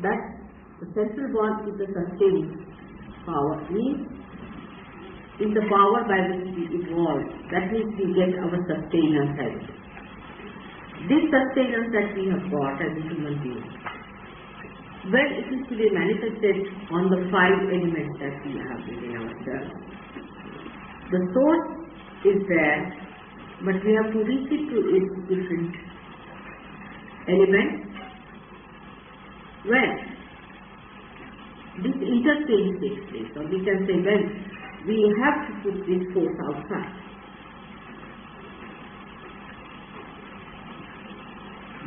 that the central bond is the sustaining power, means is the power by which we evolve. That means we get our sustenance out. This sustenance that we have got as a human being, well, it is to be manifested on the 5 elements that we have within ourselves. The source is there, but we have to reach it to its different elements. When this interchange takes place, or we can say when we have to put this force outside.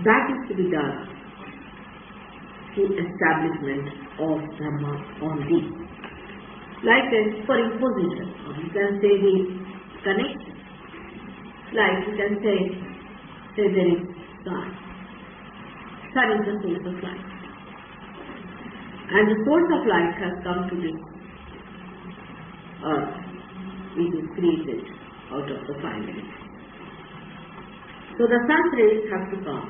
That is to be done through establishment of Dharma on this. Like for imposition, or we can say the connection. Like we can say there is sun. Sun is the source of light. And the source of light has come to this earth. It is created out of the 5 elements. So the sun's rays have to come.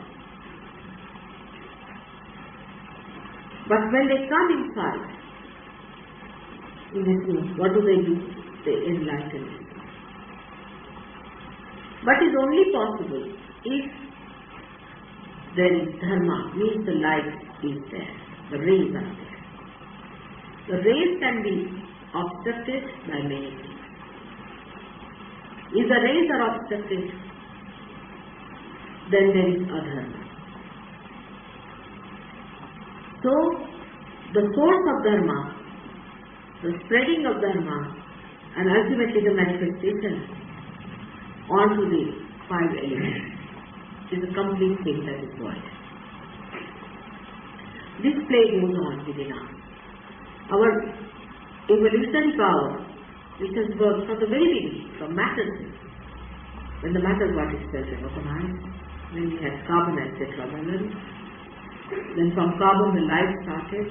But when they come inside, in this room, what do? They enlighten it. But it is only possible if there is Dharma, means the light is there, the rays are there. The rays can be obstructed by many things. If the rays are obstructed, then there is adharma. So, the source of Dharma, the spreading of Dharma, and ultimately the manifestation onto the 5 elements is a complete thing that is void. This play goes on within us. Our evolutionary power, which has worked from the very beginning, from matter, when the matter got itself recognized, when we had carbon and tetravalent, then from carbon the life started.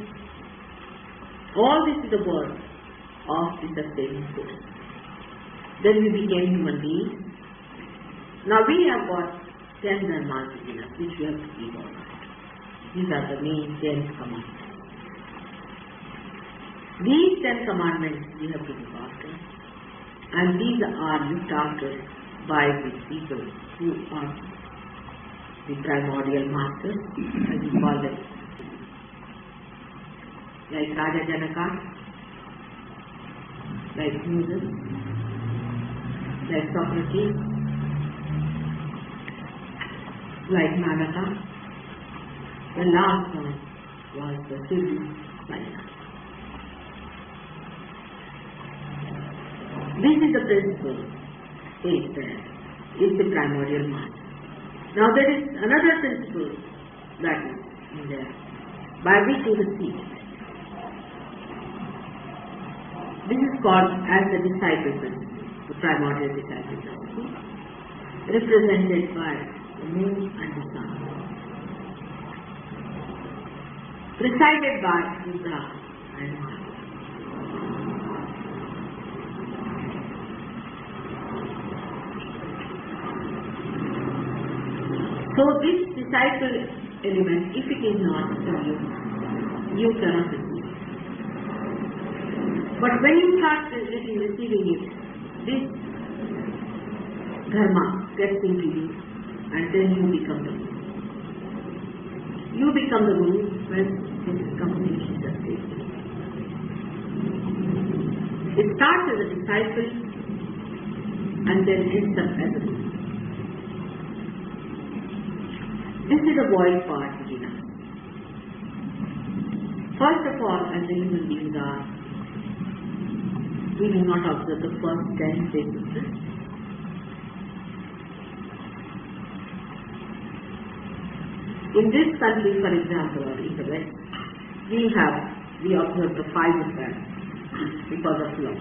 All this is the work of the sustaining force. Then we became human beings. Now we have got 10 dharmas within us, which we have to keep all right. These are the main 10 commandments. These 10 commandments we have to look after, and these are looked after by the people who are the primordial masters, as we call them, like Raja Janaka, like Moses, like Socrates, like Nalaka. The last one was the Siddhi Saina. This is the principle, is there, is the primordial master. Now there is another principle that is in there, by which you receive. This is called as the disciple principle, the primordial disciple principle, represented by the moon and the sun, presided by Buddha and Maya. So this disciple element, if it is not for you, you cannot receive it. But when you start receiving it, this dharma gets into you, and then you become the guru. You become the guru when this combination takes place. It starts as a disciple and then ends up as a guru. This is the void part within us. First of all, as the human beings are, we do not observe the first 10 basic principles. In this country, for example, or in the West, we observe the 5 of them because of law.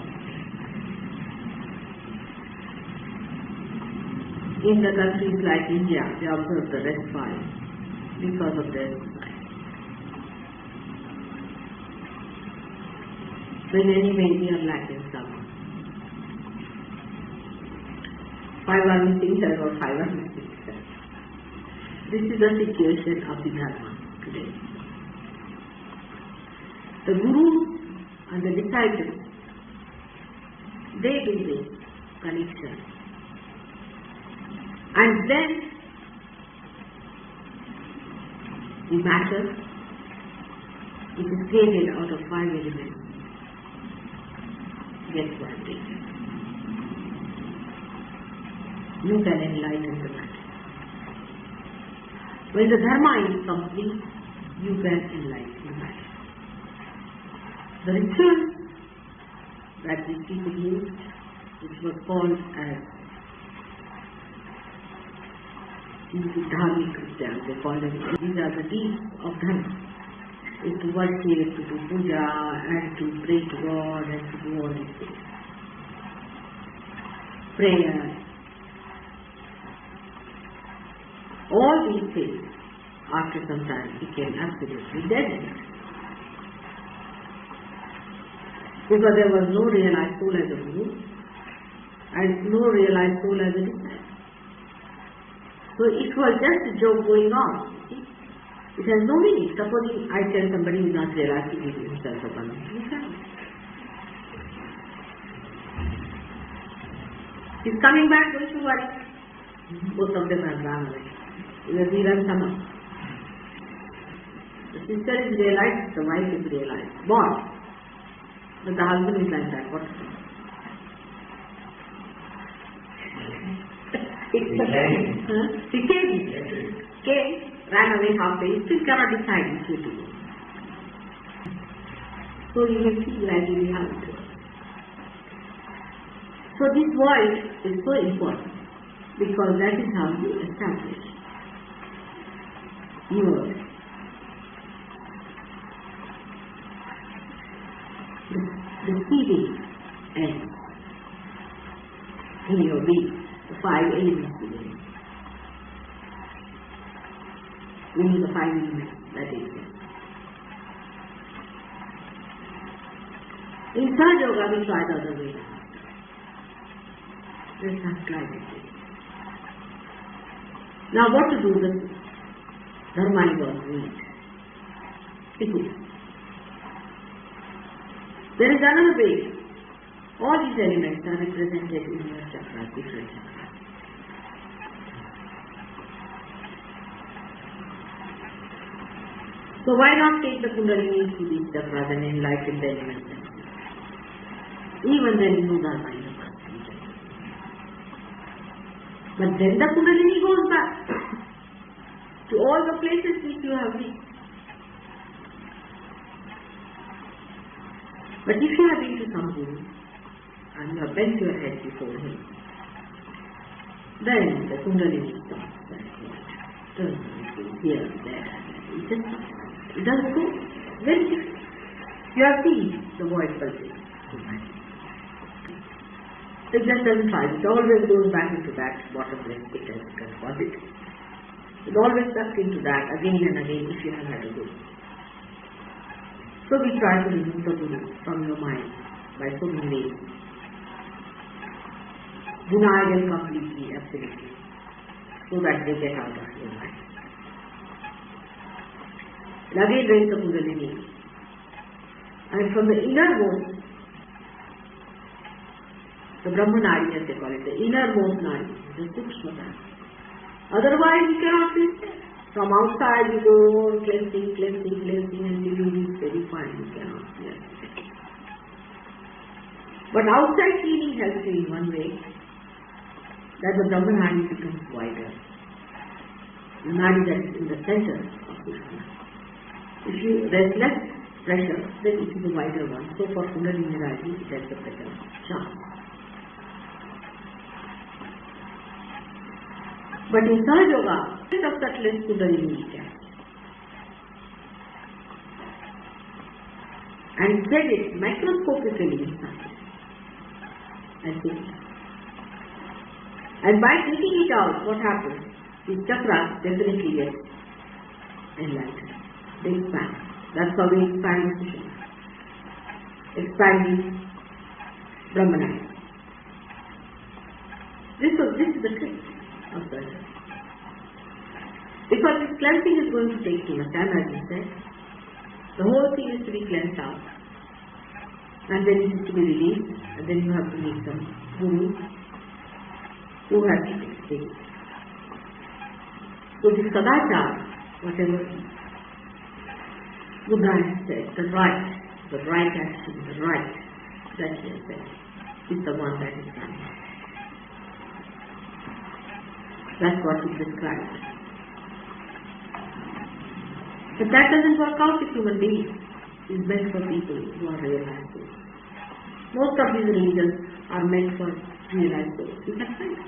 In the countries like India, they observe the rest 5 because of their society. So in any way, we are lacking someone. 5 are missing here or 5 are missing here. This is the situation of the Dharma today. the gurus and the disciples, they do this connection. And then the matter, it is created out of 5 elements, gets vibrated. You can enlighten the matter. When the Dharma is complete, you can enlighten the matter. The ritual that these people used, which was called as Dharmic Christians, they called them, these are the deeds of Dharma, is to worship, to do puja, and to pray to God, and to do all these things. Prayer. All these things, after some time, became absolutely dead. Because there was no realized soul as a guru, and no realized soul as a disciple. So it was just a joke going on. See? It has no meaning. Supposing I tell somebody who is not realized to give himself a banana, he can't. He's coming back, don't you worry. Both of them have gone away. We run some up. The sister is realized, the wife is realized. Born. But the husband is like that. What to do? He came, ran away halfway, he still cannot decide which way to go. So you will see gradually how it works. So this voice is so important because that is how you establish your receiving end in your being. The 5 elements within. Meaning the 5 elements that exist. In Sahaja Yoga we try the other way around. Let's not try this way. Now what to do with Dharma is all weak. There is another way. All these elements are represented in your chakras, different chakras. So why not take the Kundalini to these chakras and enlighten the elements? Even then no Dharma in the first region. But then the Kundalini goes back to all the places which you have reached. But if you have been to some guru, and you have bent your head before him, then the Kundalini stops turns here and there. It doesn't go. Very different. You have seen the void pulsing. It just doesn't find. It always goes back into that bottomless pit as you can call it. It always sucks into that again and again if you have had a guru. So we try to remove the guru from your mind by so many ways. Deny them completely, absolutely, so that they get out of your mind. And again raise the Kundalini. And from the innermost, the Brahmanadi as they call it, the innermost Nadi, the Sukshma. Otherwise you cannot reach there. From outside you go on cleansing until you reach very fine, you cannot see it. But outside cleaning helps you in one way, that the Brahmanadi becomes wider. The Nadi that is in the center of the Brahma. If there is less pressure, then it is a wider one. So for Kundalini Nadi, it has a better chance. But in Sahaja Yoga, of subtlest Kundalini is kept. And spread it microscopically inside. And think. And by taking it out, what happens? These chakras definitely get enlightened. They expand. That's how they expand the system. Expanding Brahmanadi. This is the trick of the because this cleansing is going to take too much time, as you said. The whole thing is to be cleansed out. And then it is to be released, and then you have to meet some guru who has to explain. So this sadachar, whatever Buddha has said, the right action, the right that he has said, is the one that is done. That's what he described. But that doesn't work out with human beings. It's meant for people who are realized souls. Most of these religions are meant for realized souls. You can find it.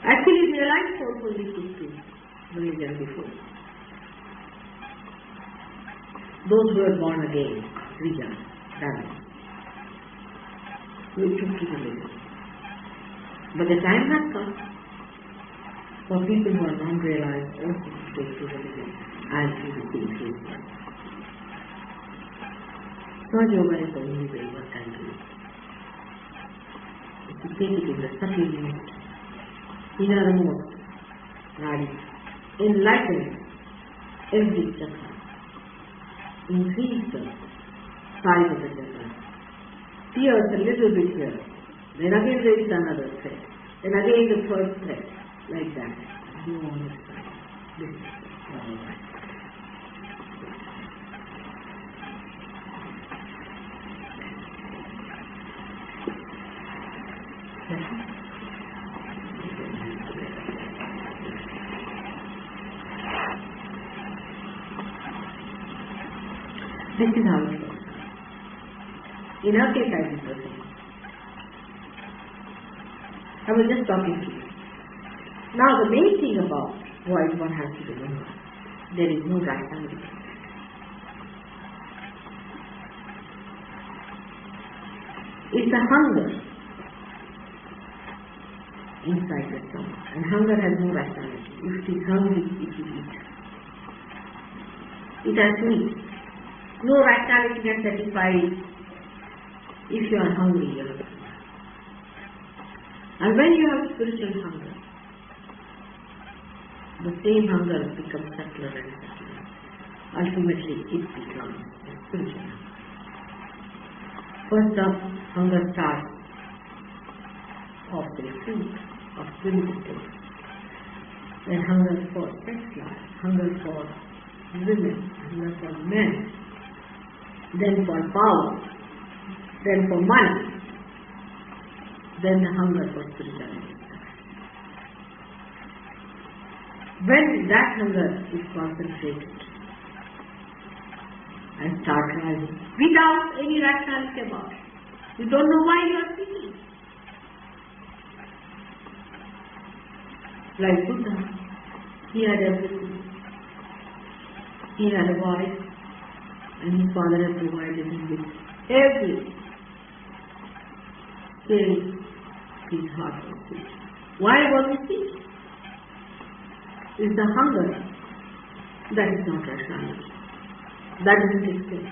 Actually, realized souls only took to religion before. Those who were born again, Rija, Dharma, who took to religion. But the time has come for people who are non-realized also to take to religion and to receive treatment. Not yoga is the only way one can do it. If you take it in the subtle unit, innermost, nadi, enlighten every chakra, increase the size of the chakra, pierce a little bit here, then again there is another thread, then again the third thread. Like that. You understand. This is all right. This is how it works. In our case, I did the same. I was just talking to you. Now the main thing about Vojda one has to remember, there is no rationality. It's the hunger inside the stomach, and hunger has no rationality. If it is hungry, it will eat. It has to eat. No rationality can satisfy it. If you are hungry, you are hungry. And when you have spiritual hunger, the same hunger becomes subtler and subtler. Ultimately, it becomes spiritual. First the hunger starts of the food, of primitive. Then hunger for sex life, hunger for women, hunger for men, then for power, then for money, then the hunger for spirituality. When that hunger is concentrated and start rising without any rationality about it, you don't know why you are seeking. Like Buddha, he had everything. He had a wife, and his father had provided him with everything. Still, his heart was sick. Why was he sick? It's the hunger that is not rationality. That doesn't exist.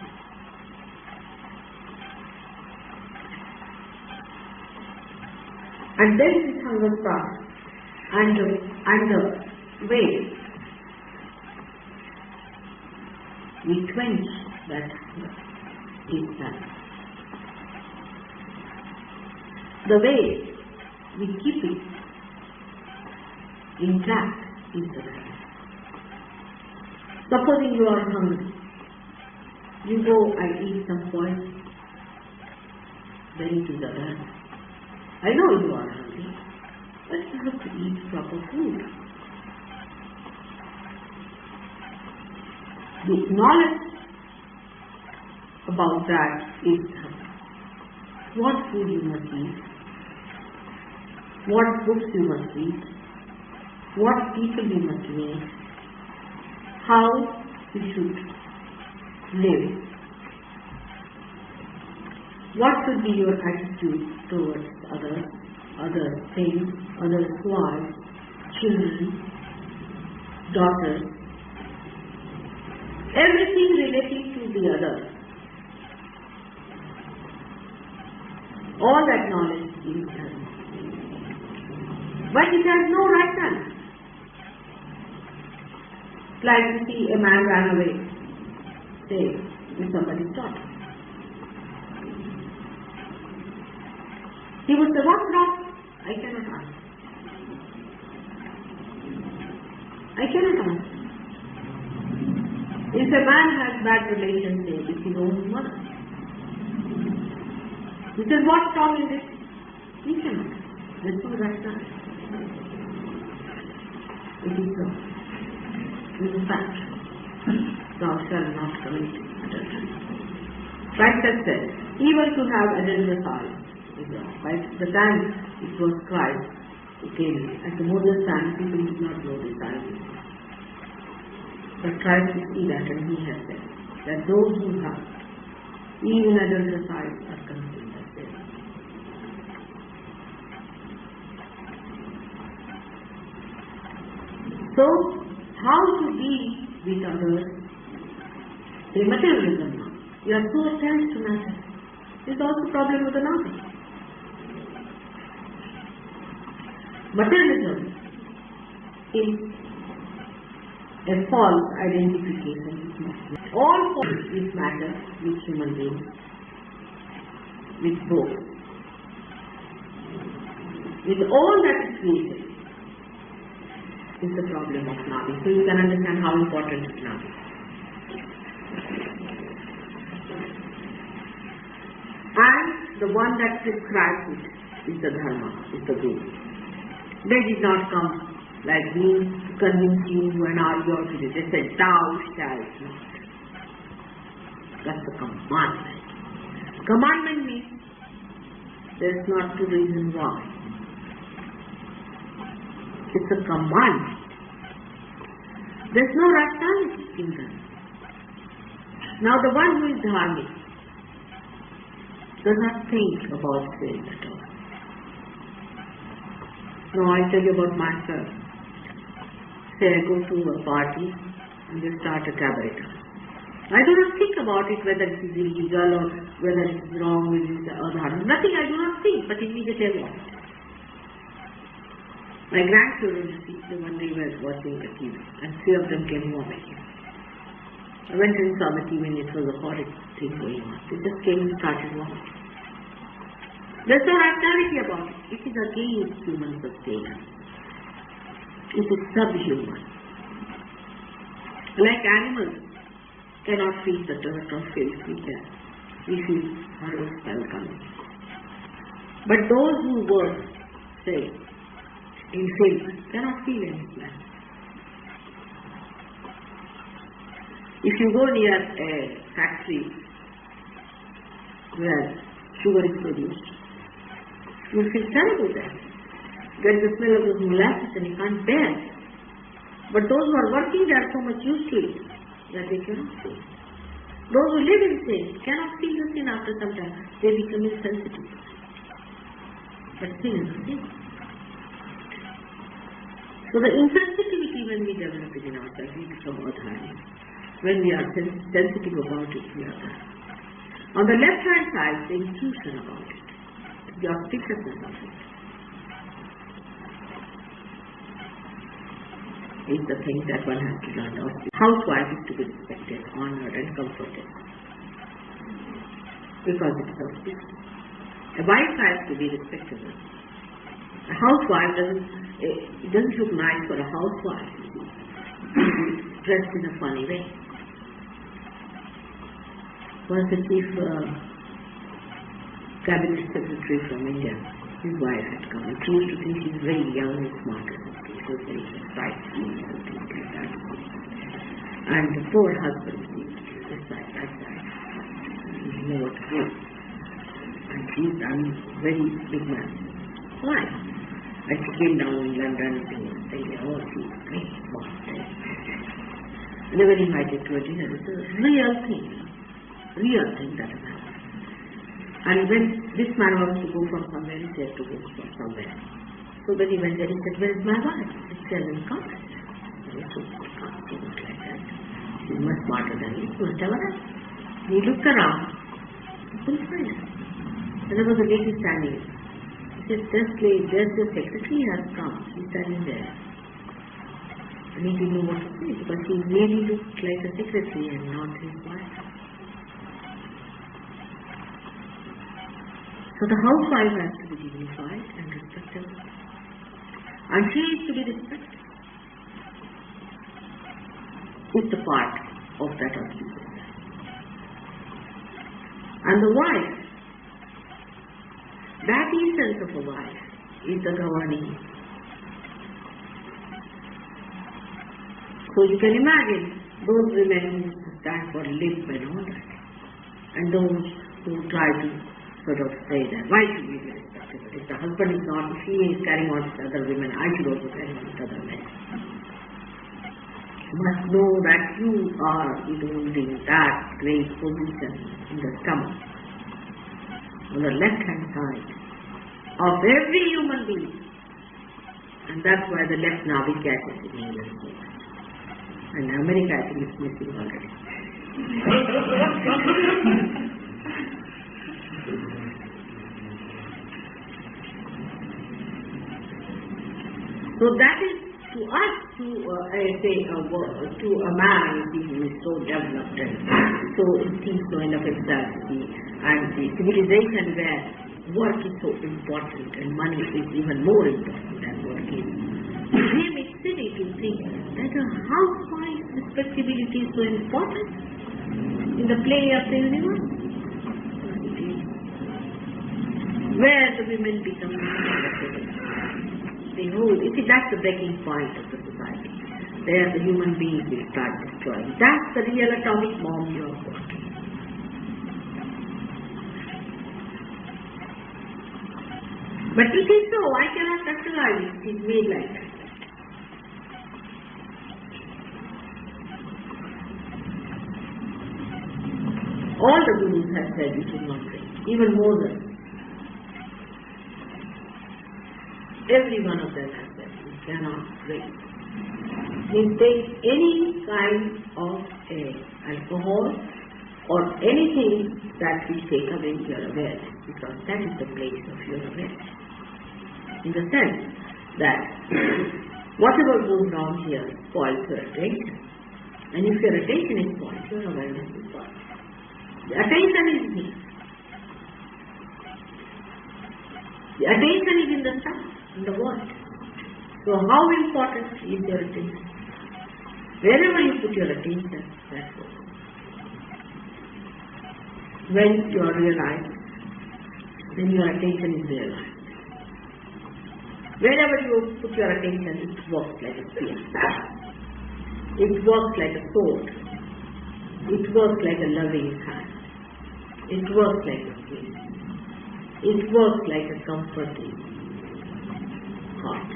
And then this hunger starts, and the way we quench that hunger is that. The way we keep it intact is the way. Supposing you are hungry, you go and eat some poison, then it is a bad. I know you are hungry, but you have to eat proper food. The knowledge about that is what food you must eat, what books you must read, what people you must meet, how you should live, what should be your attitude towards others, other things, others' wives, children, daughters, everything relating to the other. All that knowledge is Dharma. But it has no rationality. Like you see a man ran away, say, with somebody's daughter. He would say, what's wrong? I cannot answer. I cannot answer. If a man has bad relations with his own mother, he says, what's wrong in this? He cannot. There's no rationale. It is so. It is fact. Thou shalt not commit adultery. Christ has said, even to have adulterous eyes is wrong. By the time it was Christ who came, at the Moses time, people did not know this idea. But Christ will see that, and he has said that those who have even adulterous eyes are considered as sin. So, how to be with others? In materialism now, you are so attached to matter. This is also a problem with the knowledge. Materialism is a false identification. All forms is matter with human beings, with both. With all that is created is the problem of knowledge. So you can understand how important is knowledge. And the one that prescribes it is the Dharma, is the Guru. They did not come like me to convince you and argue with you. They said, thou shalt not. That's the commandment. Commandment means there is not to reason why. It's a command. There's no rationality in that. Now the one who is dharmic does not think about sin at all. Now I tell you about myself. Say I go to a party and they start a cabaret. I do not think about it whether it is illegal or whether it is wrong with this or that. Nothing I do not think, but immediately I want it. My grandchildren one day were watching the TV and three of them came home again. I went and saw the TV and it was a horrid thing going on. They just came and started watching. There's no rationality about it. It is against human sustenance. It is subhuman. Like animals cannot feel the dirt or filth we can. We feel horrible smell coming. But those who work, say, in filth cannot feel any smell. If you go near a factory where sugar is produced, you will feel terrible there. There is the smell of those molasses and you can't bear it. But those who are working there are so much used to it that they cannot feel. Those who live in sin cannot feel the sin after some time. They become insensitive. But sin is a sin. So the insensitivity when we develop it in ourselves, we become adhari. When we are sensitive about it, we are there. On the left hand side, the intuition about it, the auspiciousness of it, is the thing that one has to learn. Housewife is to be respected, honored and comforted. Because it is auspicious. A wife has to be respectable. A housewife doesn't look nice for a housewife, dressed in a funny way. Once the chief cabinet secretary from India, his wife had come and she used to think she's very young and smart and she was very excited and things like that. And the poor husband seems to be this side, that side. He didn't know what to do. And she's a very big man. Why? And she came down in London and saying, oh, she's great, smart. And they were invited to a dinner. It's a real thing that has happened. And when this man wants to go from somewhere, he said to go from somewhere. So when he went there, he said, where is my wife? She hasn't come. He was so confident like that. She's much smarter than me. She must have arrived. He looked around. He couldn't find her. And there was a lady standing. He said, there's the secretary has come. She's standing there. And he didn't know what to say because he really looked like a secretary and not his wife. So the housewife has to be dignified and respectable. And she is to be respected. It's a part of that obedience. And the wife, that essence of a wife is the governing. So you can imagine those women who stand for lip and all that, and those who try to sort of say that why should we be respectable? If the husband is not, if he is carrying on with other women, I should also carry on with other men. You must know that you are holding that great position in the stomach, on the left hand side of every human being, and that's why the left navic acid is in England. And America I think is missing already. So that is to us, to a man who is so developed and so thinks so enough himself, and the civilization where work is so important and money is even more important than work is. Him it's silly to think that a housewife's respectability is so important in the play of the universe. Where the women become respectable. You see, that's the breaking point of the society. There the human beings will start destroying. That's the real atomic bomb you are working. But it is so, I cannot rationalize it. It is made like that. All the gurus have said you should not drink, even Moses. Every one of them has said you cannot drink. You take any kind of alcohol or anything that will take away your awareness, because that is the place of your awareness. In the sense that whatever goes wrong here spoils your attention. And if your attention is spoiled, your awareness is spoiled. The attention is here. The attention is in the sun, in the world. So how important is your attention? Wherever you put your attention, that's what. When you are realized, then your attention is realized. Wherever you put your attention, it works like a spear. It works like a sword. It works like a loving hand. It works like a kiss. It works like a comforting heart.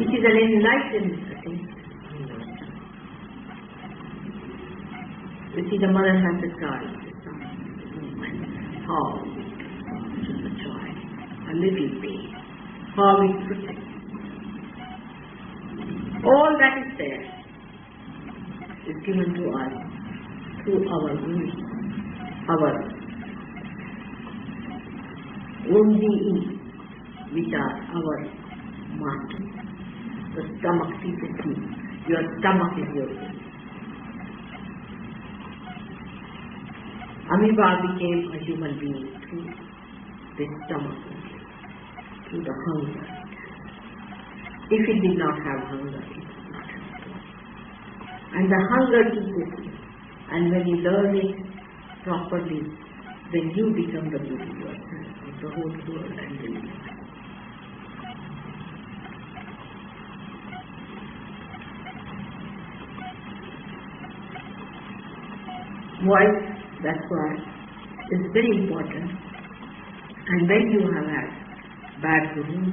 It is an enlightened attention. You see, the mother has a child, the son, the woman, how it touches the child, a little pain, how it protects. All that is there is given to us through our gurus, our own beings, which are our masters. The stomach teaches you. Your stomach is your being. Amoeba became a human being through the stomach, through the hunger. If it did not have hunger, it would not have born. And the hunger teaches you. And when you learn it properly, then you become the Buddha yourself of the whole world and the universe. Voice, that's why, is very important. And when you have had bad gurus,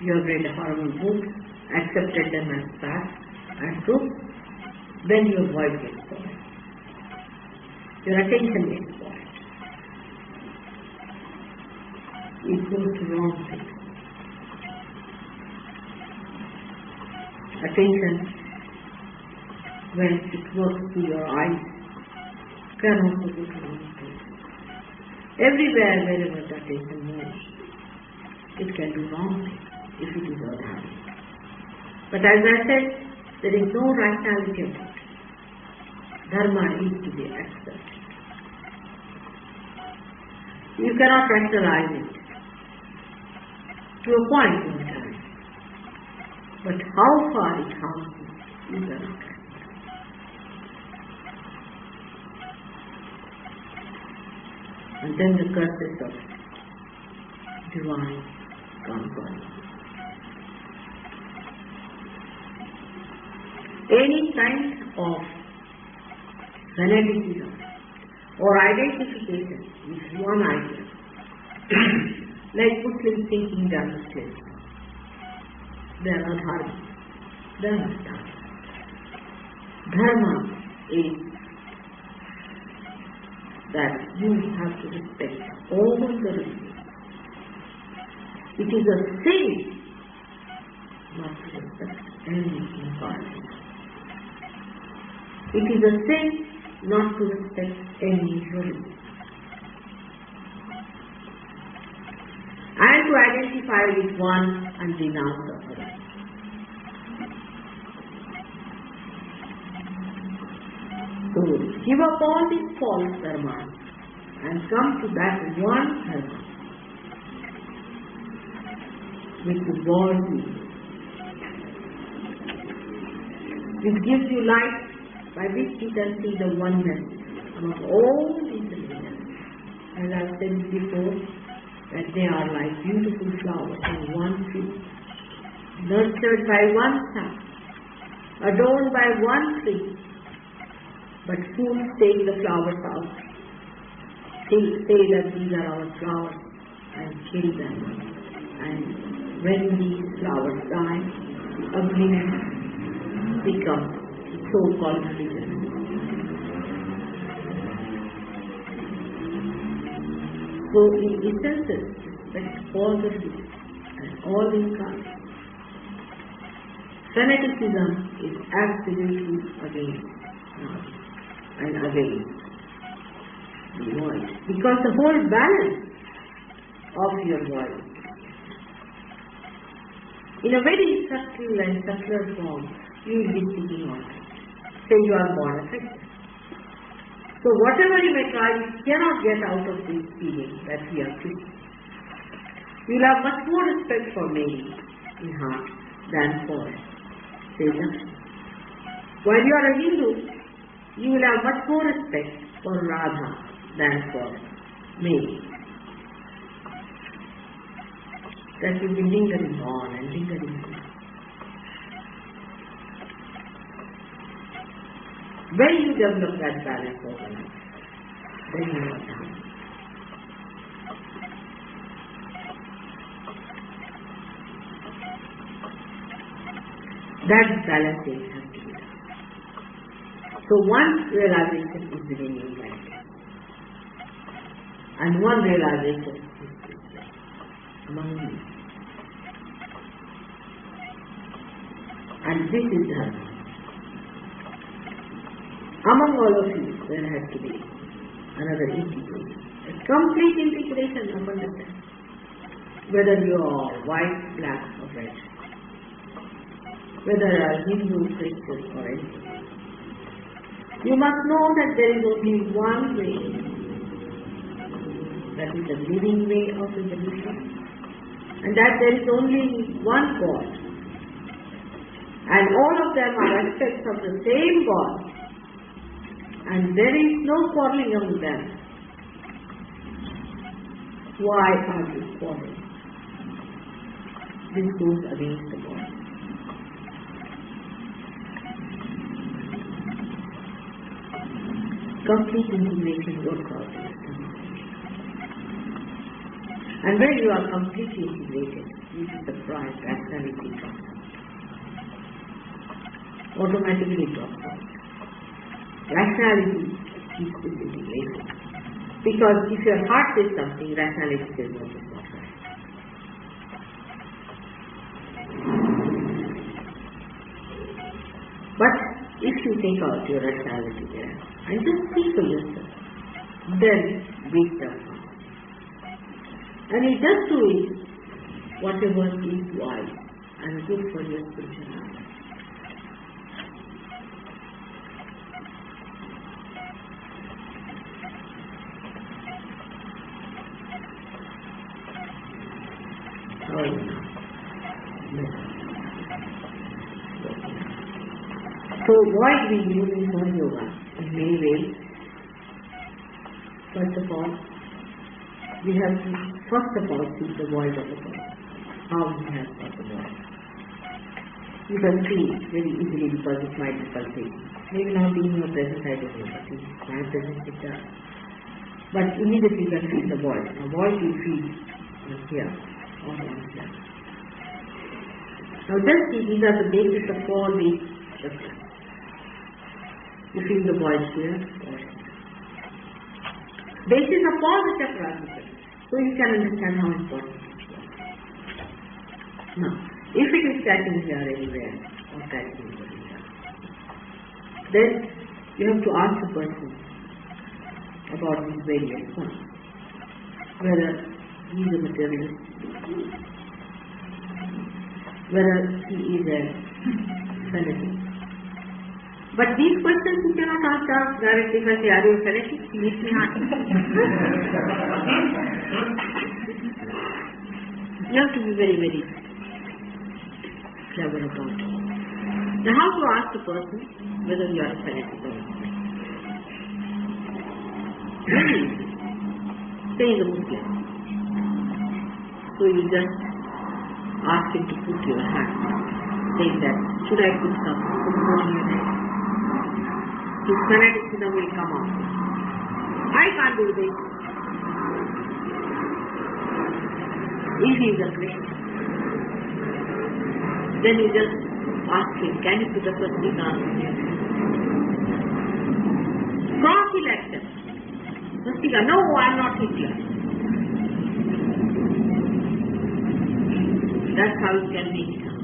you have read horrible books, accepted them as fact and truth, then your voice gets spoiled. Your attention gets spoiled. It goes to wrong things. Attention, when it works through your eyes, can also go to wrong things. Everywhere, wherever the attention moves, it can do wrong things if it is not having. But as I said, there is no rationality of it. Dharma is to be accepted. You cannot rationalize it to a point in time. But how far it harms you cannot rationalize. And then the curses of divine conquest. Any kind of fanaticism or identification with one idea, like Muslims thinking they are Muslims, they are not Dharma. They are not Dharma. Dharma is that you have to respect all the religions. It is a sin not to respect any incarnation. It is a sin not to respect any religion. And to identify with one and denounce the other. So give up all these false dharmas and come to that one dharma which is worldly. It gives you light by which you can see the oneness among all these religions. As I have said before, that they are like beautiful flowers in one tree, nurtured by one sun, adorned by one tree. But fools take the flowers out, say that these are our flowers, and kill them. And when these flowers die, ugliness becomes so-called religion. So in essence, respect all the religions and all incarnations. Fanaticism is absolutely against now. And again, the void. Because the whole balance of your void, in a very subtle and subtler form, you will be thinking on it. Say you are born a Christian. So whatever you may try, you cannot get out of this feeling that we are Christian. You will have much more respect for Mary in heart than for Satan. While you are a Hindu, you will have much more respect for Radha than for Mary. That will be lingering on and lingering on. When you develop that balance overnight, then you are done. That balancing has to be done. So one realization is within you right, and one realization is among you. And this is Dharma. Among all of you, there has to be another integration, a complete integration of understanding. Whether you are white, black, or red, whether you are Hindu, Christian, or anything. You must know that there is only one way, that is the living way of evolution, and that there is only one God, and all of them are aspects of the same God, and there is no quarreling among them. Why are you quarreling? This goes against the God. Complete integration works out. And when you are completely integrated, you should surprise rationality drops out. Automatically drops out. Rationality keeps this integration. Because if your heart says something, rationality says no, it's not right. But if you take out your rationality there and just think for yourself, then wait down. And you just do it whatever is wise and good for your spiritual life. So Vojt we use in for yoga in many ways. First of all, we have to see the Vojt of the person. How he has got the Vojt. You can see very easily because it might be pulsating. Maybe not in your present side of you, but in my present it does. But immediately you can feel the Vojt. Now Vojt you feel here, or on here. Now just see, these are the basis of all these chakras. You feel the Vojt here, or here. Basis of all the chakras. So you can understand how important it is. Now, if it is catching here anywhere, or catching here, then you have to ask the person about these various points. Whether he is a materialist, whether he is a fanatic. But these questions you cannot ask directly if I say, are you a fanatic? He makes me hard. You have to be very, very clever about it. Now how to ask the person whether you are a fanatic or not? Say he is a Muslim. So you just ask him to put your hand, saying that, should I put some food in your hand? His fanaticism will come out. I can't do this. If he is a Christian, then you just ask him, can you put a swastika on his head? Cross will accept. Swastika, no, I am not Hitler. That's how you can make it out,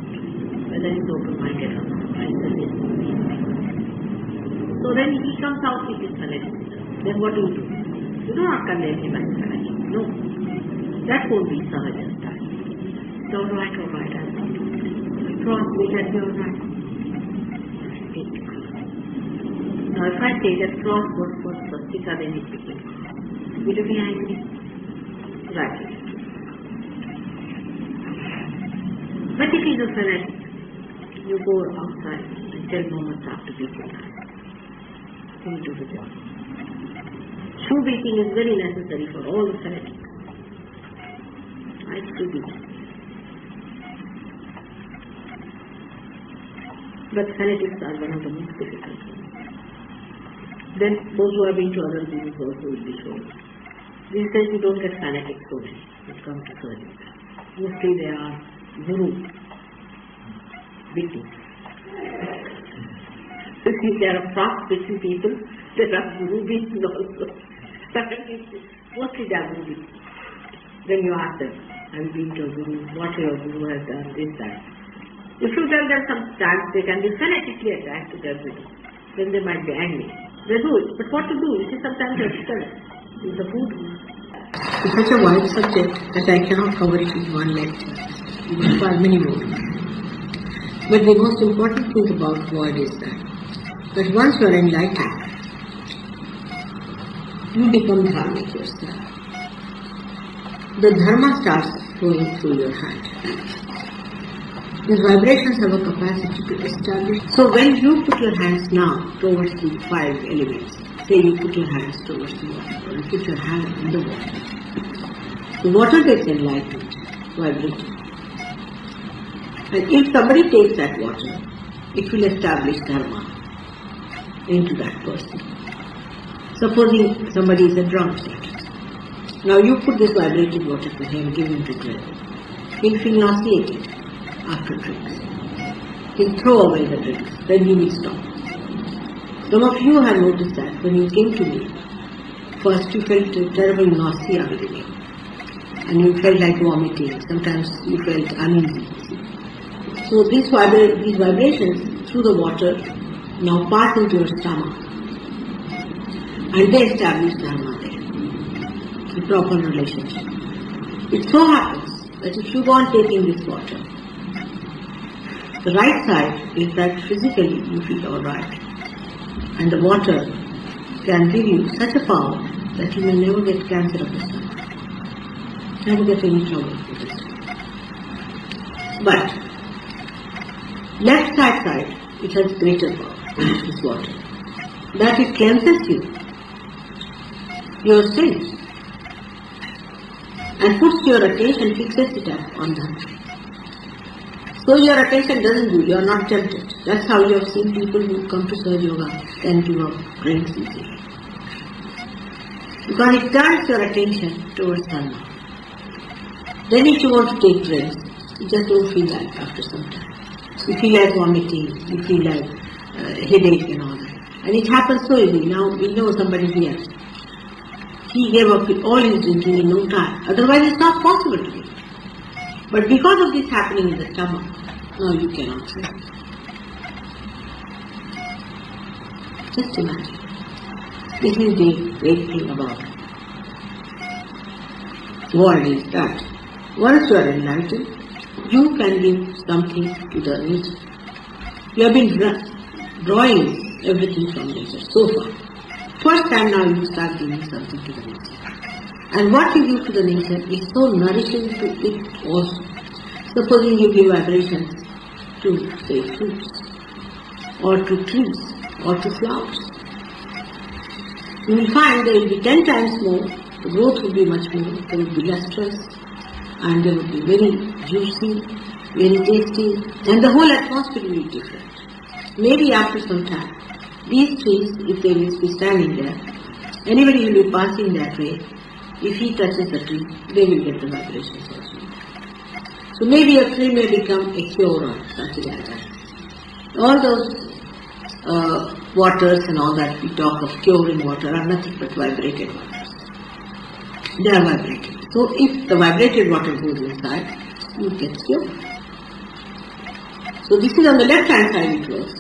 whether he's open-minded or not. So then he comes out with his fanaticism. Then what do? You do not condemn him as fanatic. No. That won't be sahaja. It's alright, I'm not doing it. Cross me, let me alright. Now if I say that cross was for swastika, then it became cross. Will you be angry? Right. But if he's a fanatic, you go outside and tell Muhammad to be polite. He will do the job. Shoe beating is very necessary for all the fanatics. Right, shoe beating. But fanatics are one of the most difficult ones. Then those who have been to other gurus also will be shown. These days you don't get fanatics so many which come to service. Mostly they are guru victims. So see, there are fast-pitching people, there are guru victims also. Mostly they are guru victims. Then you ask them, have you been to a guru, what your guru has done, this, that. If you tell them sometimes they can be fanatically attached to their guru, then they might be angry. They do it, but what to do? You see, sometimes they are stunned. It's a food. It's such a wide subject that I cannot cover it in one lecture. It will require many more. But the most important thing about Vojt is that once you are enlightened, you become dharmic yourself. The dharma starts flowing through your hand. These vibrations have a capacity to establish. So when you put your hands now towards the 5 elements, say you put your hands towards the water, or you put your hand in the water. The water gets enlightened, vibrating. And if somebody takes that water, it will establish dharma into that person. Supposing somebody is a drunkard. Now you put this vibrating water to him, give him to drink. He'll feel nauseated after drinks. He'll throw away the drinks, then he will stop. Some of you have noticed that when you came to me, first you felt a terrible nausea within you. And you felt like vomiting, sometimes you felt uneasy. So these vibrations through the water now pass into your stomach and they establish dharma there, the proper relationship. It so happens that if you go on taking this water, the right side is that physically you feel alright, and the water can give you such a power that you may never get cancer of the stomach, never get any trouble with this. But left side, it has greater power. in this water, that it cleanses you, your sins, and puts your attention, fixes it up on that. So your attention doesn't go, you are not tempted. That's how you have seen people who come to serve yoga and give up drinks easily. Because it turns your attention towards Dharma. Then if you want to take drinks, you just don't feel like after some time. You feel like vomiting, you feel like headache and all that. And it happens so easily. Now we know somebody here. He gave up all his drinking in no time. Otherwise it's not possible to do. But because of this happening in the stomach, now you cannot drink. Just imagine. This is the great thing about world is that once you are enlightened, you can give something to the nature. You have been drawing everything from nature so far. First time now you start giving something to the nature. And what you give to the nature is so nourishing to it also. Supposing you give vibrations to, say, fruits, or to trees, or to flowers, you will find there will be 10 times more, the growth will be much more, there will be less stress, and they will be very juicy, very tasty, and the whole atmosphere will be different. Maybe after some time, these trees, if they will be standing there, anybody will be passing that way, if he touches the tree, they will get the vibrations also. So maybe a tree may become a cure or something like that. All those waters and all that we talk of curing water are nothing but vibrated waters. They are vibrated. So if the vibrated water goes inside, you get cured. So this is on the left hand side it was,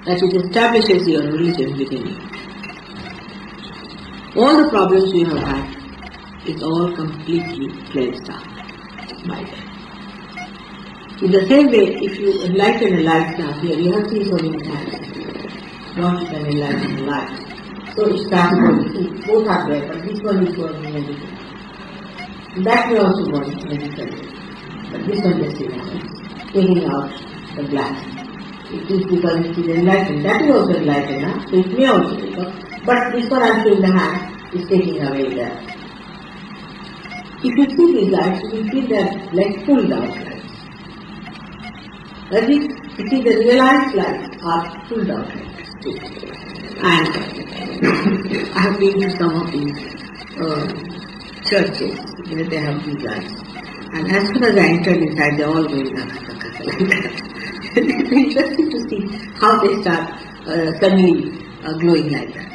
that it establishes your religion within you. All the problems you have had is all completely cleansed out by that. In the same way, if you enlighten a light now here, you have seen so many times, not even enlighten a light. So it starts going, both are there, but this one is going medically. That may also work medically. But this one just is taking out the black. It is because it is enlightened. That is also enlightened, huh? So it may also be. But this one I'm showing the hand is taking away that. If you see these lights, you will feel that like pulled out lights. That is, you see the realized lights are pulled out lights. And I have been to some of these churches where they have these lights. And as soon as I entered inside, they all going like that. It's interesting to see how they start suddenly glowing like that.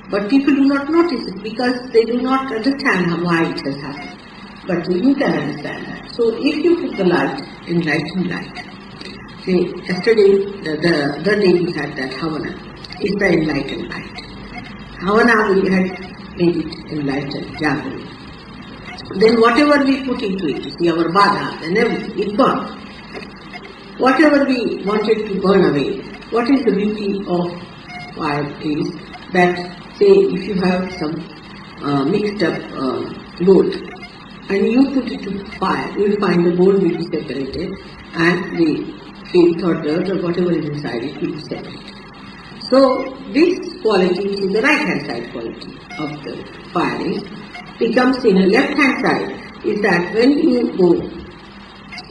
But people do not notice it because they do not understand why it has happened. But you can understand that. So if you put the light, enlightened light, say yesterday, the other day we had that Havana, it's the enlightened light. Havana we had made it enlightened, Jaguri. Then whatever we put into it, you see our badha and everything, it's gone. Whatever we wanted to burn away, what is the beauty of fire is that, say, if you have some mixed up gold and you put it to fire, you will find the gold will be separated and the filth or dirt or whatever is inside it will be separated. So this quality, which is the right hand side quality of the fire, is becomes in a left hand side, is that when you go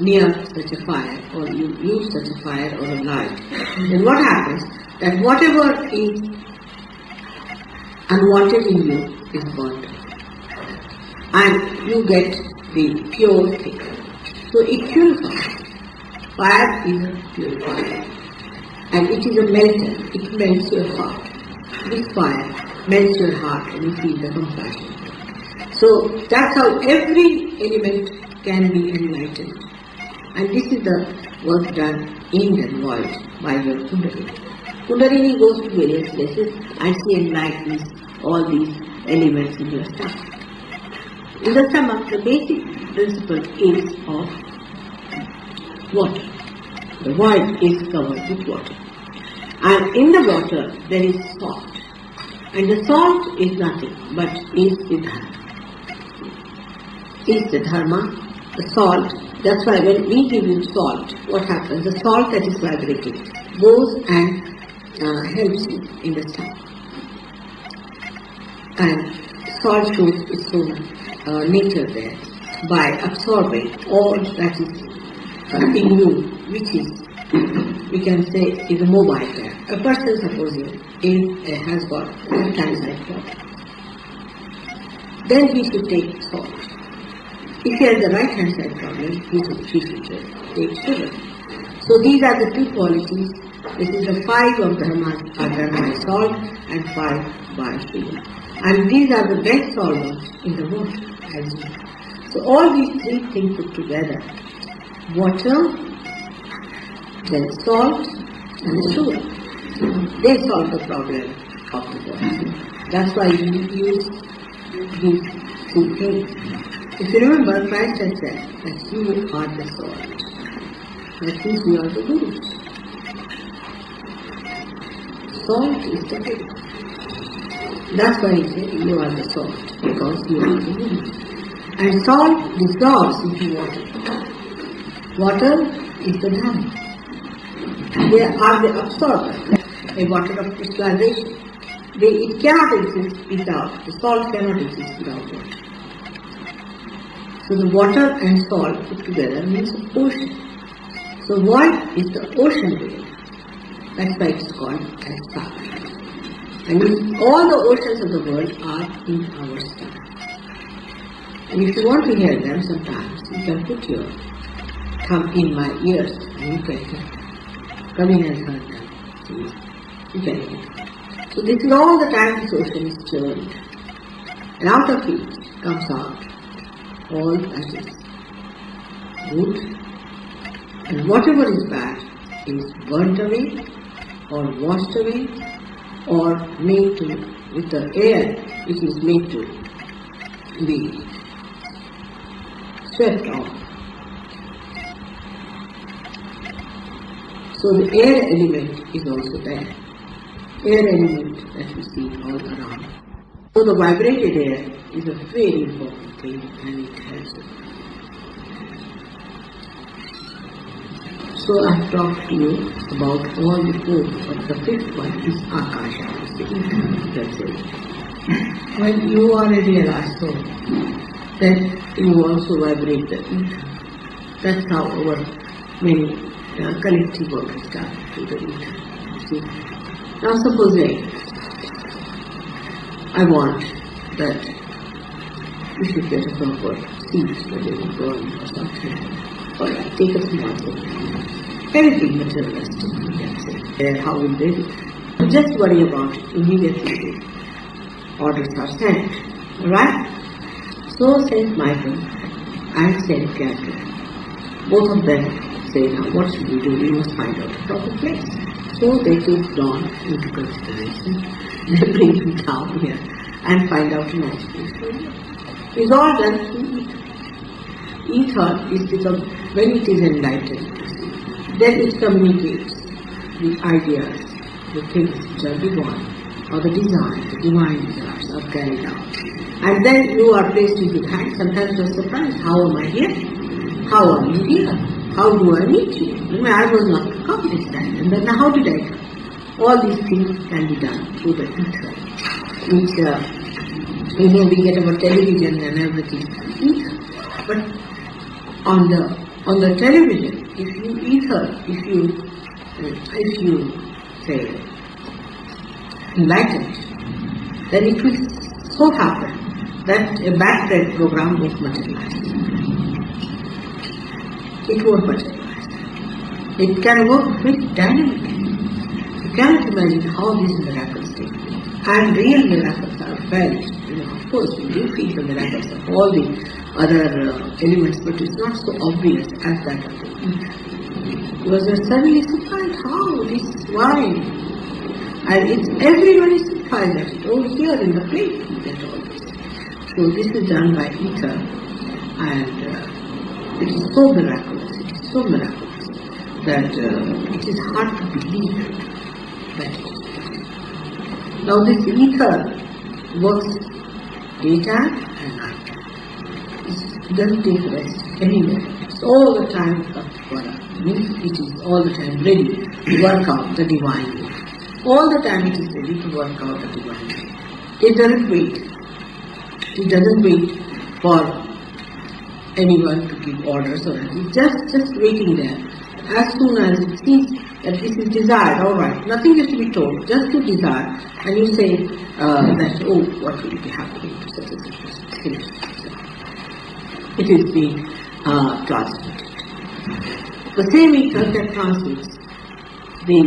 near such a fire or you use such a fire or a light, then what happens? That whatever is unwanted in you is burnt and you get the pure thing. So it purifies. Fire is a purifier and it is a melter. It melts your heart. This fire melts your heart and you feel the compassion. So that's how every element can be enlightened. And this is the work done in and void by your Kundalini. Kundalini goes to various places and she enlightens all these elements in your stomach. In the stomach, the basic principle is of water. The void is covered with water. And in the water, there is salt. And the salt is nothing but is the Dharma. Is the Dharma, the salt. That's why when we give you salt, what happens? The salt that is vibrated goes and helps you in the stomach. And salt shows its own nature there by absorbing all that is in you, which is, we can say, is a mobile there. A person, supposing, has got left-hand problem. Then he should take salt. If he has the right-hand side problem, he should take sugar. So these are the two qualities. This is the 5 of dharmas are done by salt and 5 by sugar. And these are the best solvents in the world, as you know. So all these 3 things put together, water, then salt and sugar, they solve the problem of the body. That's why we use these 2 things. If you remember, Christ has said that you are the salt. That means you are the gurus. Salt is the guru. That's why he said you are the salt, because you are the guru. And salt dissolves into water. Water is the Dharma. They are the absorbers, a water of crystallization. It cannot exist without, the salt cannot exist without water. So the water and salt put together means ocean. So Void is the ocean wave. That's why it's called as Sagar. And all the oceans of the world are in our stomach. And if you want to hear them sometimes, you can put your thumb in my ears and you can hear. Coming and heard them. You can hear. So this is all the time this ocean is churned. And out of it comes out all that is good. And whatever is bad is burnt away or washed away or made to, with the air, it is made to be swept off. So the air element is also there. Air element that we see all around. So the vibrated air is a very important thing and it helps us. So I have talked to you about all the 4, but the 5th one is Akasha, the ether, that's it. When you are a realized soul, then you also vibrate the ether. That's how our many collective work is done to the ether. See? Now supposing I want that you should get a proper seed, whether you burn or something, or take a small thing. Anything materialistic, you can say. How will they do? So just worry about it immediately. Orders are sent. Alright? So Saint Michael and Saint Gabriel, both of them say, now what should we do? We must find out a proper place. So they take Dawn into consideration. They bring him down here and find out a nice place for him. It's all done through ether. Ether is because when it is enlightened, then it communicates the ideas, the things which are divine, or the desires, the divine desires are carried out. And then you are placed in your hand. Sometimes you are surprised, how am I here? How are you here? How do I meet you? I was not to come this time. And then how did I come? All these things can be done through the ether. Which, we get our television and everything. Ether. But on the television, if you say enlightened, then it will so happen that a background program won't materialize. It won't materialize. It can work very dynamically. You cannot imagine how these miracles take place. And real miracles are felt. Of course, we do feel the miracles of all the other elements, but it's not so obvious as that of the ether. Because you're suddenly surprised, how? This is why? And it's everyone is surprised at it. Oh, here in the plate you get all this. So this is done by ether, and it is so miraculous, that it is hard to believe that it is done. Now this ether works daytime and nighttime. It doesn't take rest anywhere. It's all the time Taptvara. Means it is all the time ready to work out the divine will. all the time it is ready to work out the divine will. It doesn't wait. It doesn't wait for anyone to give orders or anything. Just waiting there. As soon as it sees that this is desired, all right, nothing is to be told, just to desire, and you say that, oh, what will be happening to such and such things. It is being transmitted. The same ether that transmits the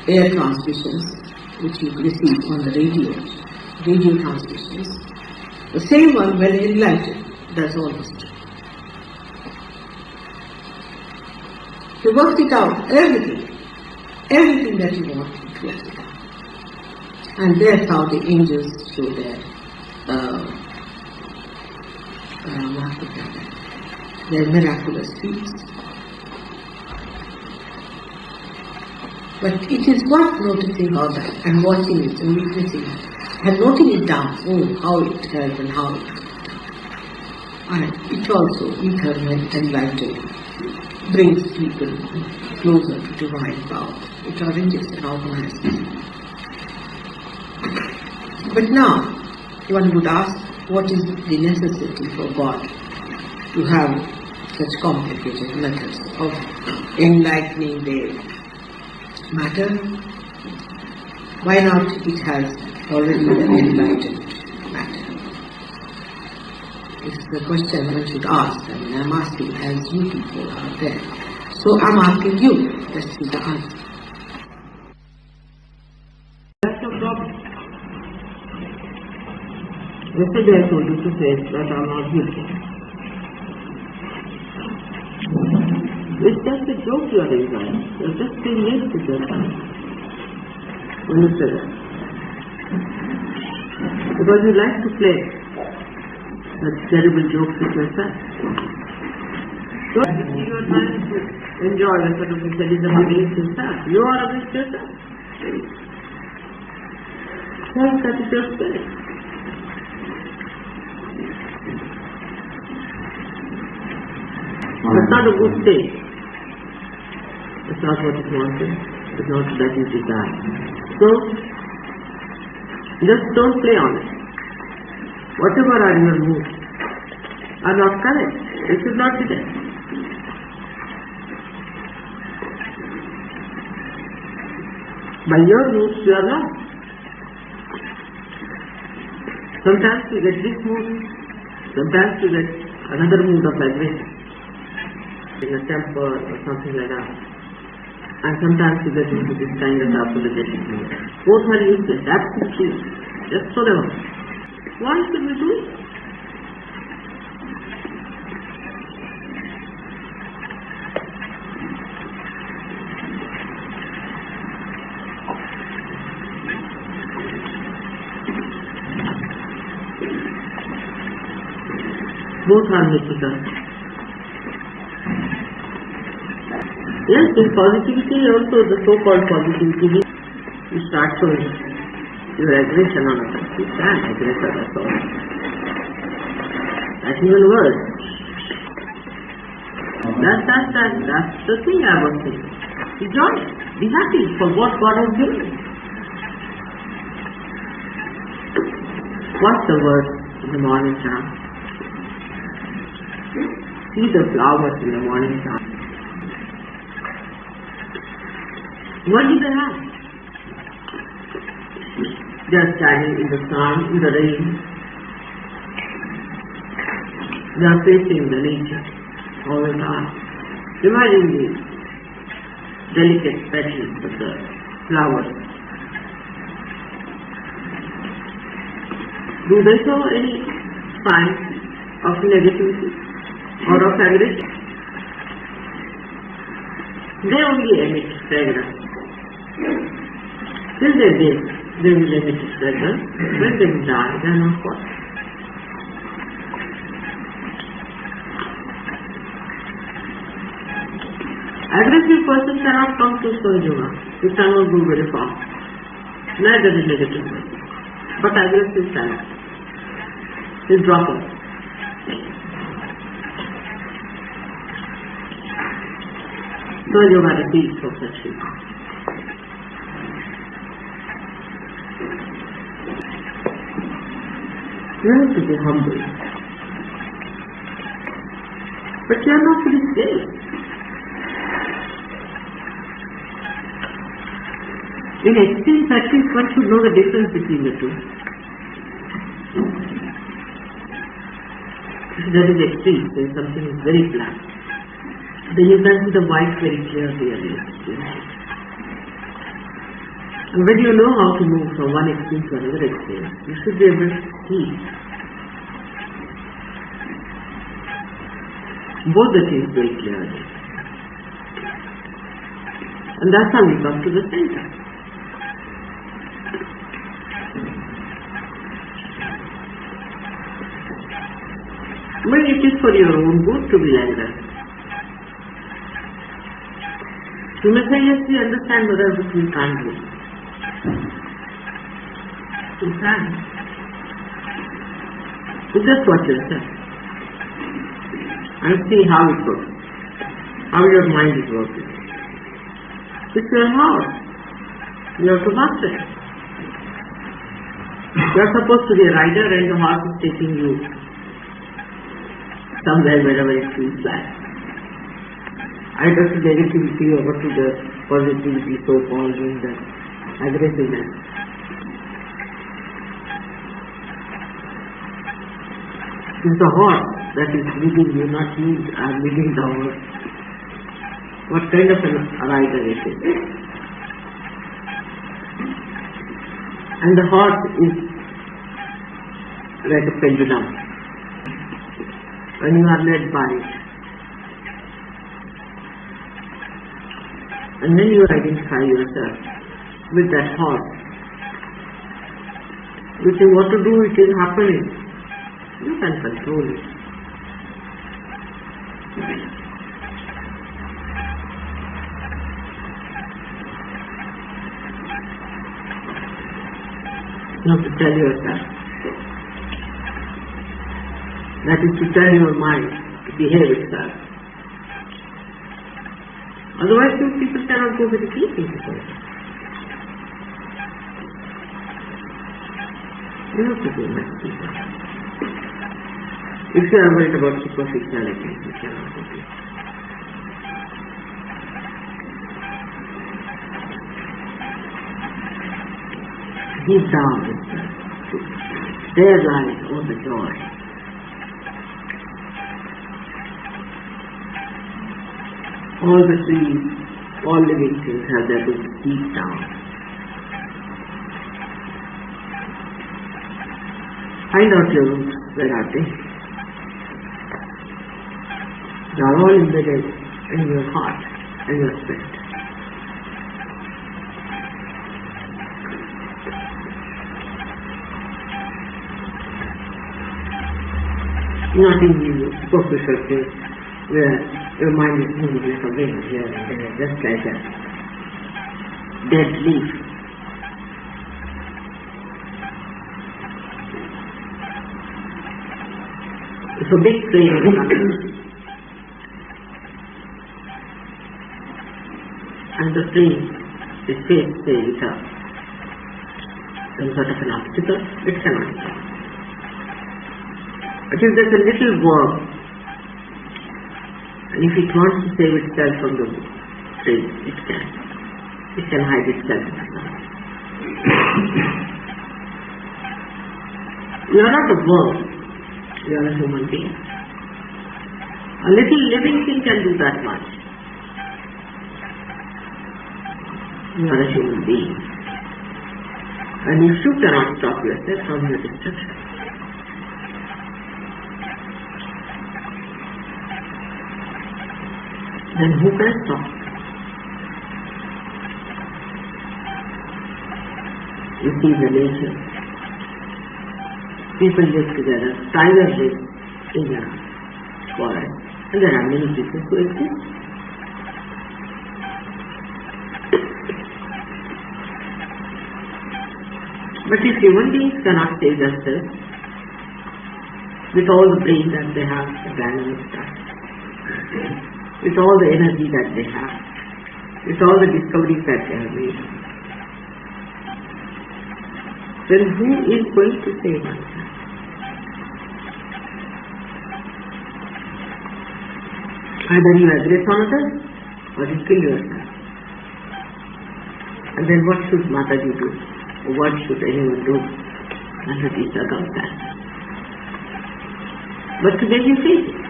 air transmissions, which you receive on the radio transmissions, the same one when enlightened does all this. He works it out, everything that you want, he works it out. And that's how the angels show their miraculous feats. But it is worth noticing all that and watching it and witnessing it and noting it down, how it has and how it. And it also, ether when enlightened, brings people closer to divine power. It arranges and organizes. But now, one would ask, what is the necessity for God to have such complicated methods of enlightening the matter? Why not it has already been enlightened matter? It's the question one should ask. I mean, I'm asking as you people are there. So I'm asking you, let's see the answer. That's the problem. Yesterday I told you to say that I'm not guilty. It's just a joke you are enjoying. You're just being used to that. When you say that. Because you like to play that terrible jokes with yourself. So you are trying to enjoy and sort of that is against yourself. You are against yourself. That is your spirit. It's not a good thing. It's not what is wanted. It's not that you desire. So, just don't play on it. Whatever are your moods are not correct. It should not be there. By your moods you are lost. Sometimes you get this mood, sometimes you get another mood of vibration. In a temper or something like that. And sometimes you get into this kind of apologetic mood. Both are useless, absolutely useless. Just throw them out. Why should we do it? Both are mythical. Yes, in positivity also, the so-called positivity, you start showing your aggression on others. You can aggress others also. That's even worse. That's the thing I was saying. Enjoy it. Be happy for what God has given. What's the word in the morning time? See the flowers in the morning time. What do they have? They are standing in the sun, in the rain. They are facing the nature all the time. Imagine the delicate petals of the flowers. Do they show any signs of negativity or of aggression? They only emit fragrance. Till they live, they will emit fragrance. When they die, they are not what? Aggressive person cannot come to Sojourner. He cannot go very far. Neither the negative person. But aggressive cannot. He drop off. So you got to teach for such people. You have to be humble. But you are not to be scared. In extreme practice, one should know the difference between the two. If that is extreme, then something is very black. Then you can see the white very clearly. And when you know how to move from one extreme to another extreme, you should be able to see both the things very clearly. And that's how we come to the center. But it is for your own good to be like that. You may say, yes, we understand whether we can't do. You can. You just watch yourself and see how it works, how your mind is working. It's your house. You have to master it. You are supposed to be a rider and the horse is taking you somewhere wherever it feels like. Either to negativity or to the positivity, so-called, in the aggressiveness. It's the horse that is leading you, not you are leading the horse. What kind of a rider it is? And the horse is like a pendulum. When you are led by it. And then you identify yourself with that horse. You say what to do, it is happening. You can control it. You have to tell yourself. That is to tell your mind to behave itself. Otherwise, you people cannot go very deep into it. You have to go much deeper. If you are worried about superficiality, you cannot go deep. Deep down itself. There lies all the joy. All the trees, all living things have their roots deep down. Find out your roots, where are they? They are all embedded in your heart and your spirit. Not in the superficial place where your mind is moving like a wind here and there, just like a dead leaf. It's a big train and the train is saying some sort of an obstacle, it cannot stop. But if there's a little worm, and if it wants to save itself from the train, it can. It can hide itself in the ground. You are not a worm, you are a human being. A little living thing can do that much. You are a human being. And if you cannot stop yourself from your destruction, then who can stop? You see the nature. People live together. Tigers live in a forest. And there are many people who exist. But if human beings cannot save themselves, with all the brain that they have, the balance stuff, with all the energy that they have, with all the discoveries that they have made. Then who is going to save oneself? Either you aggress on others or you kill yourself. And then what should Mataji do? Or what should anyone do under these circumstances? But today you face it.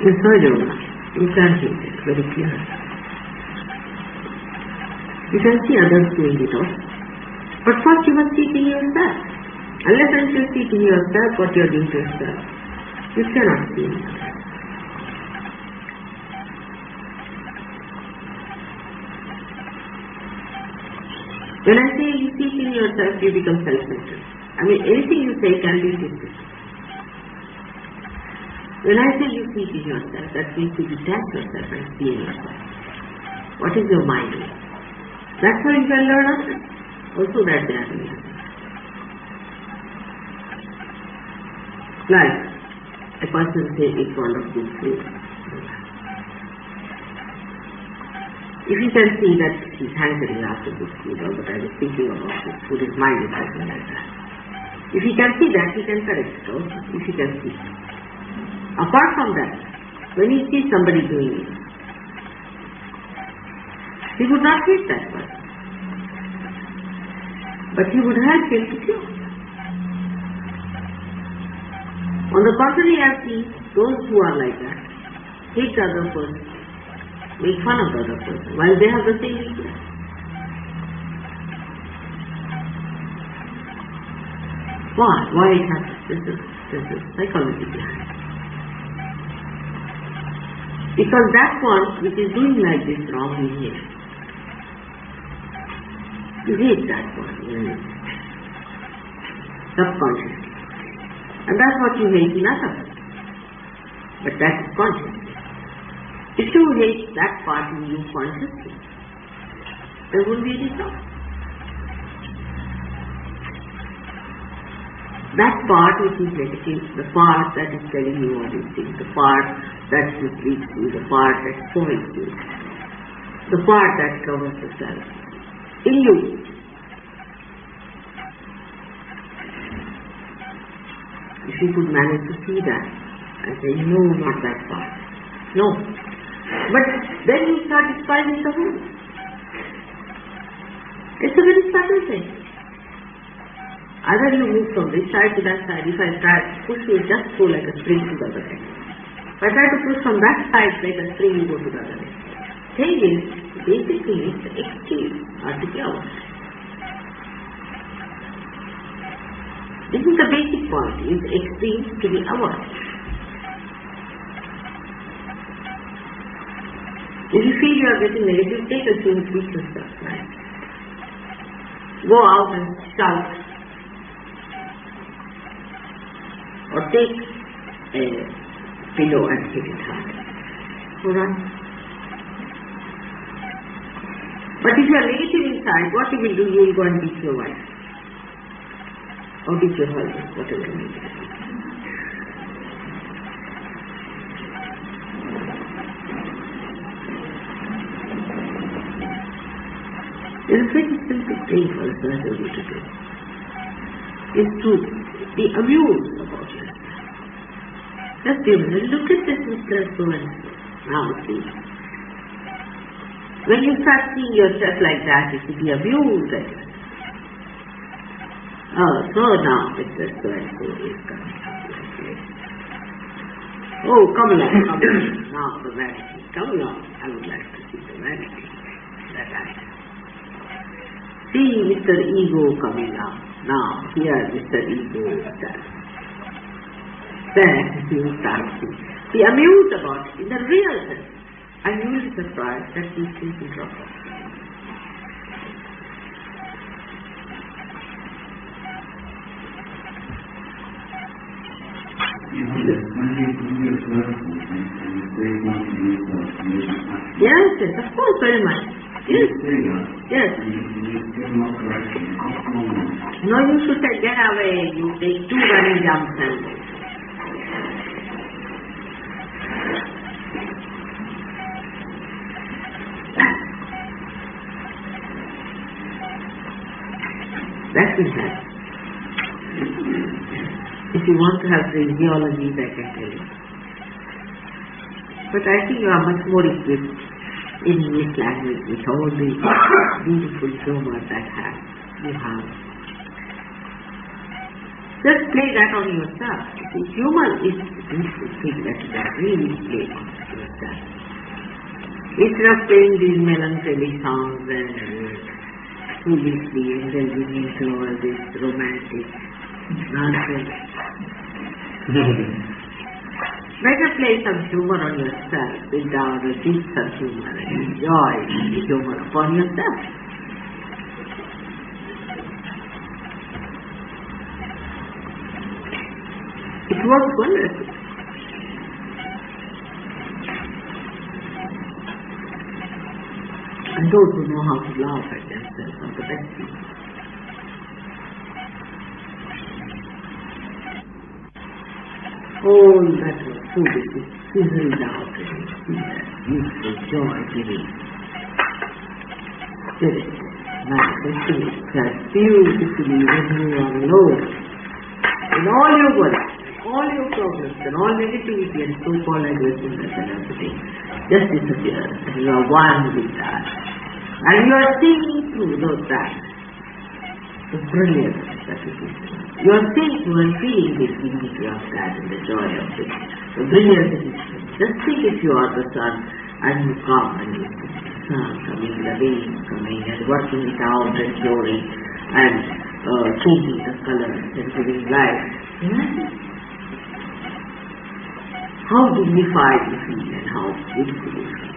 In Sahaja, you can see it very clearly. You can see others doing it all. But first you must see it in yourself. Unless until you see it in yourself what you are doing to yourself, you cannot see it. When I say you see it in yourself, you become self-centered. I mean, anything you say can be dismissed. When I say you see it in yourself, that means you detach yourself and see in yourself. What is your mind doing? That's how you can learn others. Also that they are doing. Like a person say it's fond of good food. If you can see that he's hankering after good food all the time, he's thinking about good food, his mind is something like that. If he can see that, he can correct it also, if he can see. Apart from that, when he sees somebody doing it, he would not hate that person. But he would help him to cure. On the contrary, I see those who are like that, hate the other person, make fun of the other person, while they have the same weakness. Why? Why it happens? This is psychology behind it. Because that one which is doing like this wrong, he hates. You hate that one, subconsciously. And that's what you hate in others. But that's conscious. If you hate that part in you consciously, there won't be any problem. That part which is negative, the part that is telling you all these things, the part that misleads you, the part that spoils you, the part that covers the self, in you. If you could manage to see that and say, no, not that part. No. But then you start despising the whole. It's a very subtle thing. Either you move from this side to that side. If I try to push you, just go like a spring to the other side. If I try to push from that side like a spring, you go to the other side. Thing is, basically it's the extreme are to be ours. This is the basic point, is extreme to be ours. If you feel you are getting negative, take a few weeks and stuff, right? Go out and shout. Or take a pillow and hit it hard. Alright? But if you are negative inside, what you will do? You will go and beat your wife. Or beat your husband, whatever you do. There is a very simple thing for a person to do. Is to be amused about yourself. Just be amused. Look at this Mr. So-and-so. Now see. When you start seeing yourself like that, you should be amused at yourself. Oh, so now Mr. So-and-so is coming up like this. Oh, come along, come along. Now the vanity. Come along. I would like to see the vanity that I have. See Mr. Ego coming up. Now, here Mr. Ego stands. Then you start to be amused about it in the real sense. And you will be surprised that these things will drop off. Yes, of course, very much. Yes. say that. Yes. You still not correctly. No, you should say, get away. You take 2 running jumps and that will help. If you want to have phraseology, I can tell you. But I think you are much more equipped in English language with all the beautiful humor that you have. Just play that on yourself. See, humor is a beautiful thing that you can really play on yourself. Instead of playing these melancholy songs and foolishly indulging into all this romantic nonsense. Better play some humor on yourself, sit down and teach some humor and enjoy the humor upon yourself. It works wonderfully. And those who know how to laugh at themselves are the best people. All that was foolish is fizzled out and you see that youthful joy-giving spirit manifesting itself beautifully when you are alone. In all your worries, all your problems and all negativity and so-called aggressiveness and everything just disappears and you are one with that. And you are seeing through that. The brilliance that it is. You are seeing through and feeling the dignity of that and the joy of it. The brilliance it is. Just think if you are the sun and you come and you see the sun coming, the rain coming and working it out and flowing and changing the colors and giving life. Imagine how dignified you feel and how beautiful you feel.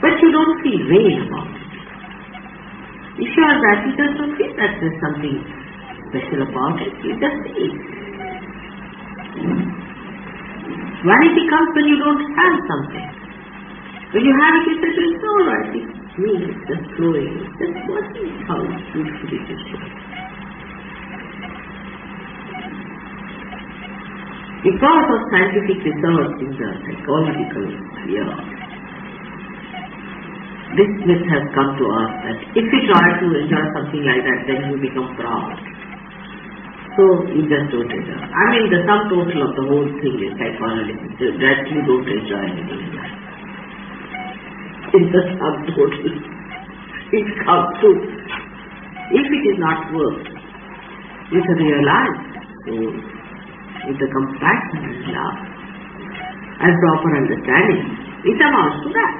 But you don't feel vain about it. If you are that, you just don't feel that there's something special about it. You just see it. Vanity comes when you don't have something. When you have it, you say, it's all right. It's me, it's just flowing. It's just watching how beautiful it is. Because of scientific research in the psychological sphere, this myth has come to us that if you try to enjoy something like that, then you become proud. So you just don't enjoy. I mean, the sum total of the whole thing is psychology, that you don't enjoy anything in life. In the sum total, it comes to, if it is not worked with a realized soul, with the compassion and love and proper understanding, it amounts to that.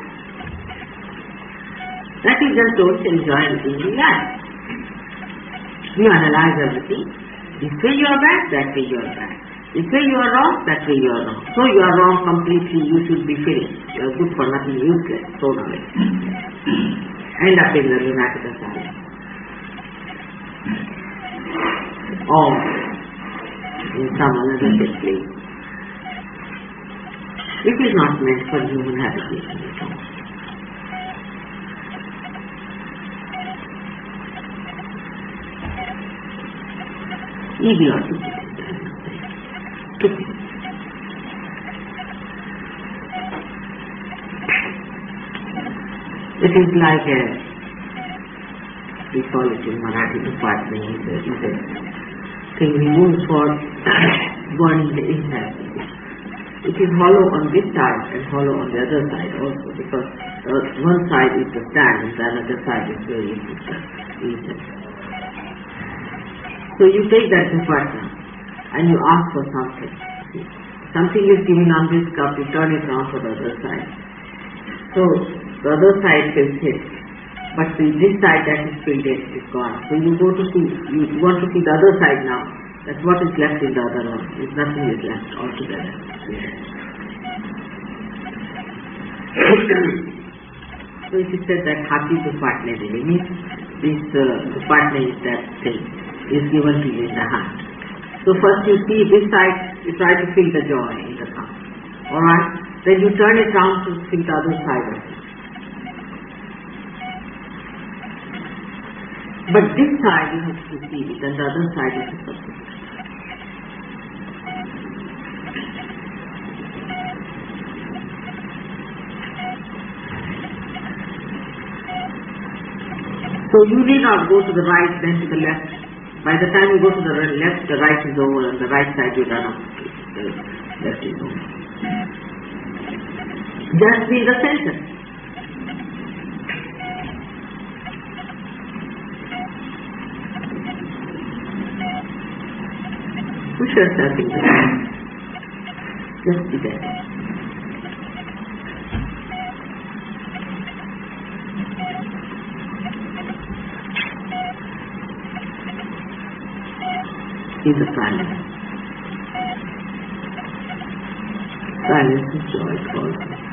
That you just don't enjoy anything in life. You analyze everything. This way you are bad, that way you are bad. This way you are wrong, that way you are wrong. So you are wrong completely, you should be finished. You are good for nothing, useless, thrown away. End up in the lunatic asylum. Or in some another place. It is not meant for human habitation at all. Idiotic. Stupid. It is like we call it in Marathi department, is a thing we use for burning the inside. It is hollow on this side and hollow on the other side also, because one side is the stand and the other side is where you put the insect. So you take that department and you ask for something. Something is given on this cup, you turn it around for the other side. So the other side is hit, but this side that is filled in is gone. So you go to see, you want to see the other side now. That's what is left in the other one. If nothing is left altogether. So it is said that happy department means this department is that thing is given to you in the hand. So first you see this side, you try to feel the joy in the cup. Alright? Then you turn it round to feel the other side of it. But this side you have to receive it, and the other side is the subject. So you need not go to the right, then to the left. By the time you go to the left, the right is over, and the right side you run up. The left is over. Just be the center. Push yourself in the center. Just be there. In the silence. Silence is joy also.